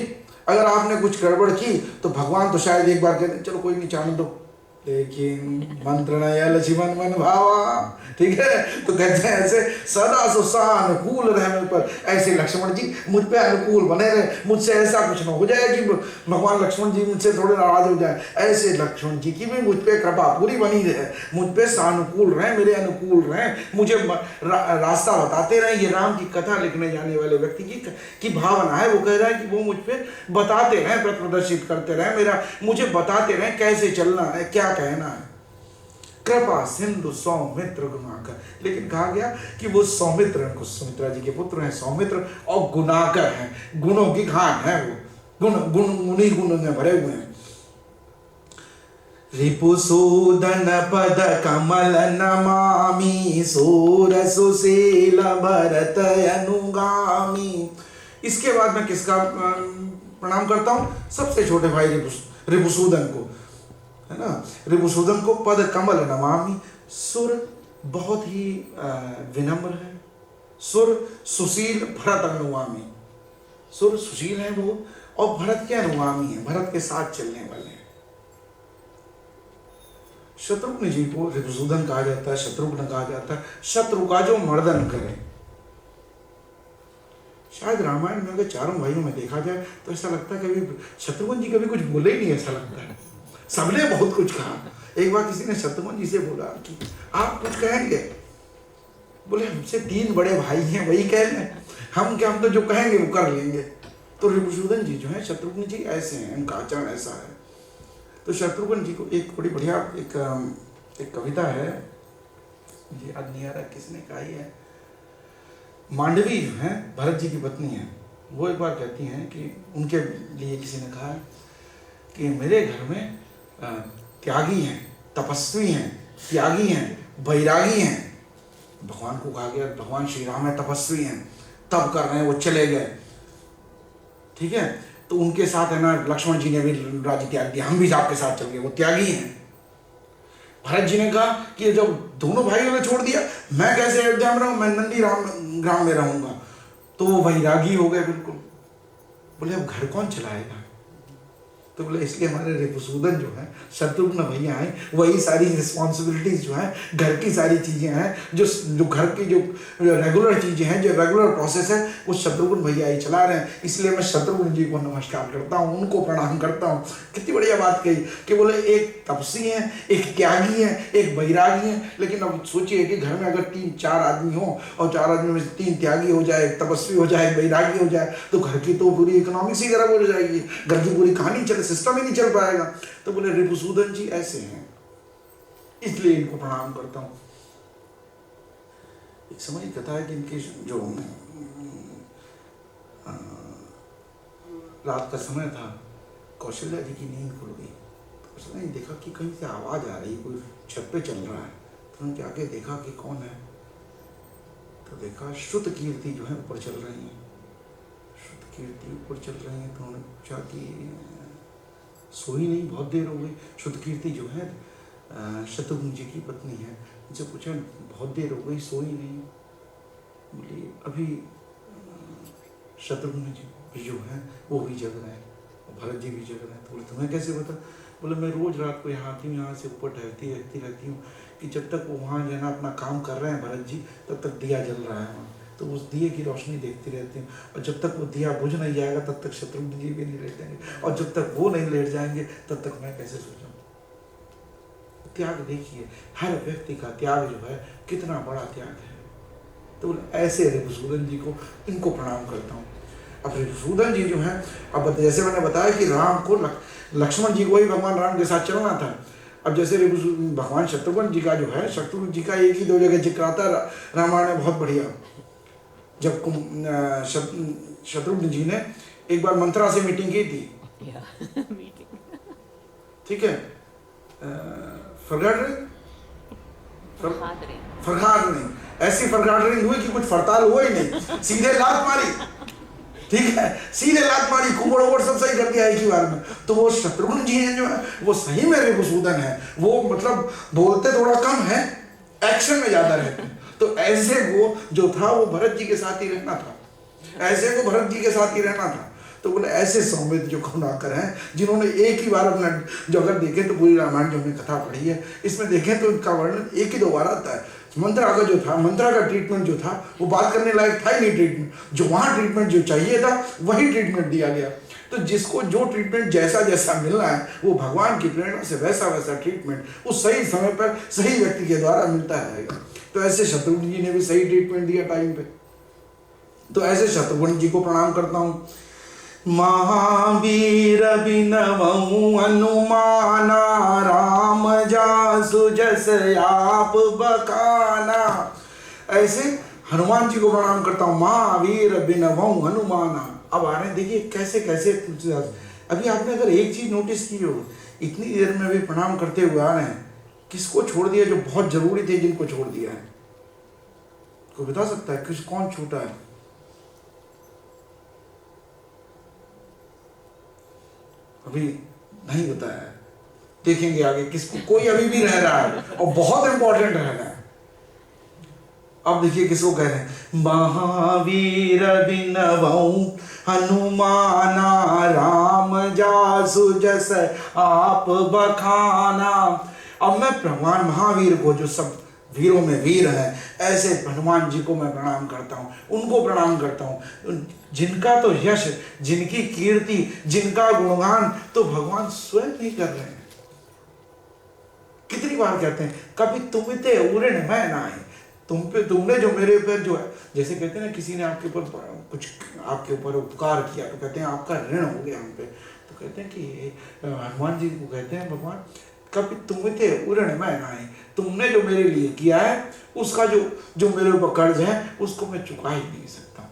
अगर आपने कुछ गड़बड़ की तो भगवान तो शायद एक बार कहते चलो कोई नहीं जाने दो, लेकिन मंत्र नया लक्ष्मण मन भावा, ठीक है। तो कहते हैं ऐसे सदा सुसानुकूल रहे मेरे पर, ऐसे लक्ष्मण जी मुझ पे अनुकूल बने रहे, मुझसे ऐसा कुछ ना हो जाए कि भगवान लक्ष्मण जी मुझसे थोड़े नाराज हो जाए। ऐसे लक्ष्मण जी की भी मुझ पे कृपा पूरी बनी रहे, मुझ पे सानुकूल रहे, मेरे अनुकूल रहे, मुझे रास्ता बताते रहे। ये राम की कथा लिखने जाने वाले व्यक्ति की भावना है। वो कह रहा है कि वो मुझ पे बताते रहे, प्रदर्शित करते रहे, मुझे बताते रहे कैसे चलना है, क्या कहना है। कृपा सिंधु सौमित्र गुणाकर। लेकिन कहा गया कि वो सौमित्र, सुमित्रा जी के पुत्र हैं सौमित्र, और गुणाकर हैं, गुणों की खान है वो, गुणी गुणों में भरे हुए हैं। रिपुसूदन पद कमल नमामि सूर सुशील भरत अनुगामी। इसके बाद मैं किसका प्रणाम करता हूं? सबसे छोटे भाई रिपुसूदन को, है ना। रिपुसूदन को पद कमल नमामि। सुर बहुत ही विनम्र है, सुर सुशील भरत अनुगामी। सुर सुशील है वो, और भरत के अनुगामी है, भरत के साथ चलने वाले हैं। शत्रुघ्न जी को रिपुसूदन कहा जाता है, शत्रुघ्न कहा जाता है, शत्रु का जो मर्दन करे। शायद रामायण में अगर चारों भाइयों में देखा जाए तो ऐसा लगता है कभी शत्रुघ्न जी कभी कुछ बोले ही नहीं, ऐसा लगता है सबने बहुत कुछ कहा। एक बार किसी ने शत्रुघ्न जी से बोला कि आप कुछ कहेंगे? बोले हमसे 3 बड़े भाई हैं, वही कह लें, हम तो जो कहेंगे वो कर लेंगे। तो रिपुसूदन जी जो है, शत्रुघ्न जी ऐसे हैं, उनका आचरण ऐसा है। तो शत्रुघ्न जी को एक बड़ी बढ़िया एक कविता है, मुझे याद नहीं आ रहा किसने कही है। मांडवी जो है भरत जी की पत्नी है, वो एक बार कहती हैं कि उनके लिए किसी ने कहा कि मेरे घर में त्यागी हैं, तपस्वी हैं, त्यागी हैं, बैरागी हैं। भगवान को कहा गया भगवान श्री राम है, तपस्वी हैं, तप कर रहे हैं, वो चले गए, ठीक है। तो उनके साथ है ना, लक्ष्मण जी ने भी राज्य त्याग दिया, हम भी आपके साथ चल गए, वो त्यागी हैं। भरत जी ने कहा कि जब दोनों भाइयों ने छोड़ दिया, मैं कैसे अयोध्या में रहूं, मैं नंदी ग्राम में रहूंगा। तो वो वैरागी हो गए बिल्कुल। बोले अब घर कौन चलाएगा? तो बोले इसलिए हमारे रिपुसूदन जो है, शत्रुघ्न भैया हैं, वही सारी रिस्पॉन्सिबिलिटीज जो है, घर की सारी चीजें हैं, जो घर की जो रेगुलर चीजें हैं, जो रेगुलर प्रोसेस है, वो शत्रुघ्न भैया ही चला रहे हैं। इसलिए मैं शत्रुघ्न जी को नमस्कार करता हूँ, उनको प्रणाम करता हूँ। कितनी बढ़िया बात कही कि बोले एक तपस्वी हैं, एक त्यागी हैं, एक बैरागी हैं। लेकिन अब सोचिए कि घर में अगर 3-4 आदमी हो और 4 आदमी में 3 त्यागी हो जाए, एक तपस्वी हो जाए, एक बैरागी हो जाए, तो घर की तो पूरी इकोनॉमिक्स ही खराब हो जाएगी, घर की पूरी कहानी चले, सिस्टम ही नहीं चल पाएगा। तो बोले रिपुसूदन जी ऐसे हैं, इसलिए इनको प्रणाम करता हूं। एक समय की कथा है कि इनकी जो रात का समय था, कौशल्या जी की नींद खुल गई। तो उसने देखा कि कहीं से आवाज आ रही, कोई छत पे चल रहा है। तो उन्होंने जाके देखा कि कौन है, तो देखा श्रुत कीर्ति जो है ऊपर चल रही है, श्रुत कीर्ति ऊपर चल रही है। तो उन्होंने पूछा कि सोई नहीं, बहुत देर हो गई। श्रुत कीर्ति जो है शत्रुघ्न जी की पत्नी है, उनसे पूछा बहुत देर हो गई, सोई नहीं। बोली अभी शत्रुघ्न जी जो है वो भी जग रहे हैं, भरत जी भी जग रहे हैं। तो बोले तुम्हें कैसे पता? बोले मैं रोज रात को यहाँ आती हूँ, यहाँ से ऊपर टहलती रहती हूँ कि जब तक वो वहाँ जो है ना अपना काम कर रहे हैं भरत जी, तब तक दिया जल रहा है वहाँ, तो उस दिए की रोशनी देखती रहती हूँ। और जब तक वो दिया बुझ नहीं जाएगा तब तक शत्रुघ्न जी भी नहीं लेट जाएंगे, और जब तक वो नहीं लेट जाएंगे तब तक मैं कैसे सो जाऊँ। त्याग देखिए, हर व्यक्ति का त्याग जो है कितना बड़ा त्याग है। तो बोले ऐसे रिपुसूदन जी को, इनको प्रणाम करता हूँ। अब रिपुसूदन जी जो हैं, अब जैसे मैंने बताया कि राम को लक्ष्मण जी को ही भगवान राम के साथ चलना था। अब जैसे भगवान शत्रुघ्न जी का जो है, शत्रुघ्न जी का एक ही दो जगह जिक्र आता है रामायण में बहुत बढ़िया। जब शत्रुघ्न जी ने एक बार मंत्रा से मीटिंग की थी, ठीक है, फरगाट नहीं, ऐसी फरगाटरिंग हुई कि कुछ फड़ताल हुआ ही नहीं, सीधे लात मारी, ठीक है, सीधे लात मारी, कुबड़ उबड़ सब सही कर दिया एक ही बार में। तो वो शत्रुघ्न जी हैं जो है, वो सही में रिपुसूदन है, वो मतलब बोलते थोड़ा कम है, एक्शन में ज्यादा रहते हैं। तो ऐसे वो जो था वो भरत जी के साथ ही रहना था, ऐसे को भरत जी के साथ ही रहना था। तो बोले ऐसे सौमित्र जो करुणाकर हैं, जिन्होंने एक ही बार अपना, जो अगर देखें तो पूरी रामायण जो हमने कथा पढ़ी है, इसमें देखें तो इनका वर्णन एक ही दो बार आता है। मंत्रा का जो था, मंत्रा का ट्रीटमेंट जो था वो बात करने लायक था ही नहीं ट्रीटमेंट, जो वहाँ ट्रीटमेंट जो चाहिए था वही ट्रीटमेंट दिया गया। तो जिसको जो ट्रीटमेंट जैसा जैसा मिलना है, वो भगवान की प्रेरणा से वैसा वैसा ट्रीटमेंट उस सही समय पर सही व्यक्ति के द्वारा मिलता रहेगा। तो ऐसे शत्रुघ्न जी ने भी सही ट्रीटमेंट दिया टाइम पे। तो ऐसे शत्रुघ्न जी को प्रणाम करता हूँ। महावीर बिनवऊं हनुमाना, राम जासु जस आप बखाना। ऐसे हनुमान जी को प्रणाम करता हूँ। महावीर बिनवऊं हनुमाना। अब आ रहे देखिए कैसे कैसे तुलसीदास। अभी आपने अगर एक चीज नोटिस की हो, इतनी देर में भी प्रणाम करते हुए आ रहे हैं, किसको छोड़ दिया जो बहुत जरूरी थे, जिनको छोड़ दिया है? कोई बता सकता है कौन छूटा है? अभी नहीं बताया, देखेंगे आगे किसको, कोई अभी भी रह रहा है और बहुत इंपॉर्टेंट रह रहा है। अब देखिए किसको कह रहे हैं। महावीर बिनवऊं हनुमाना, राम जासु जस आप बखाना। अब मैं भगवान महावीर को, जो सब वीरों में वीर हैं, ऐसे हनुमान जी को मैं प्रणाम करता हूँ, उनको प्रणाम करता हूँ, जिनका तो यश, जिनकी कीर्ति, जिनका गुणगान तो भगवान स्वयं नहीं कर रहे हैं। कितनी बार कहते हैं, कभी तुम ते उऋण मैं ना आई, तुमने जो मेरे ऊपर जो है, जैसे कहते हैं ना, किसी ने आपके ऊपर कुछ, आपके ऊपर उपकार किया तो कहते हैं आपका ऋण हो गया हम पे। तो कहते हैं कि हनुमान जी को कहते हैं भगवान, कभी तुम थे उऋण मैं ना आई, तुमने जो मेरे लिए किया है उसका जो मेरे ऊपर कर्ज है उसको मैं चुका ही नहीं सकता।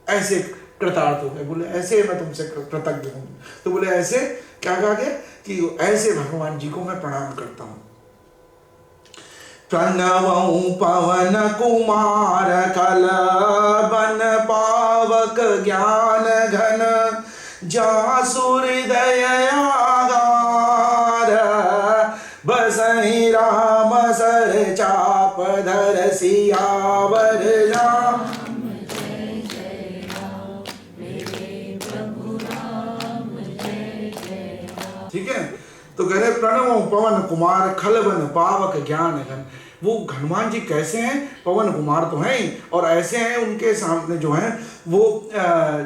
ऐसे कृतार्थ हो गए, बोले ऐसे मैं तुमसे कृतज्ञ हूँ। तो बोले ऐसे क्या कहा गया कि ऐसे भगवान जी को मैं प्रणाम करता हूँ। प्रणवऊं पवन कुमार, कल बन पावक ज्ञान घन, जासु हृदय आगार, बसहि राम सर चाप धर सियावर राम। ठीक है, तो कह रहे प्रणव पवन कुमार, खलबन पावक ज्ञान घन। वो हनुमान जी कैसे हैं? पवन कुमार तो हैं ही, और ऐसे हैं उनके सामने जो है वो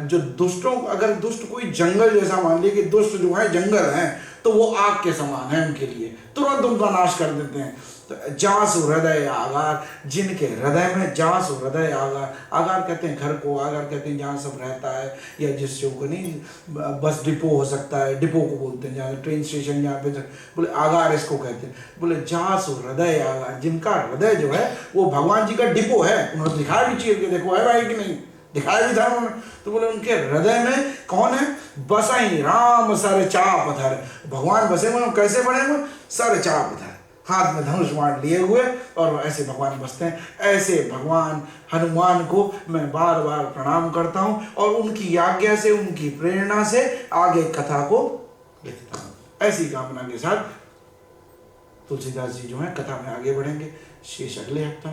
जो दुष्टों, अगर दुष्ट कोई जंगल जैसा मान लीजिए कि दुष्ट जो है जंगल हैं, तो वो आग के समान है उनके लिए, तुरंत उनका नाश कर देते हैं। तो जासु हृदय आगार, जिनके हृदय में, जासु हृदय आगार, आगार कहते हैं घर को, आगार कहते हैं जहाँ सब रहता है, या जिस को नहीं, बस डिपो हो सकता है, डिपो को बोलते हैं जहाँ ट्रेन स्टेशन, जहाँ पे बोले आगार इसको कहते हैं। बोले जासु हृदय आगार, जिनका हृदय जो है वो भगवान जी का डिपो है। उन्होंने दिखाया भी चीर के, देखो है भाई कि नहीं, दिखाया भी था उन्होंने। तो बोले उनके हृदय में कौन है? बसाई राम सर चाप धर, भगवान बसे हुए, कैसे बने हुए? सर चाप धर, हाथ में धनुष बाण लिए हुए, और ऐसे भगवान बसते हैं। ऐसे भगवान हनुमान को मैं बार बार प्रणाम करता हूँ, और उनकी आज्ञा से, उनकी प्रेरणा से आगे कथा को लिखता हूँ। ऐसी कामना के साथ तुलसीदास जी जो है कथा में आगे बढ़ेंगे। शेष अगले हफ्ता।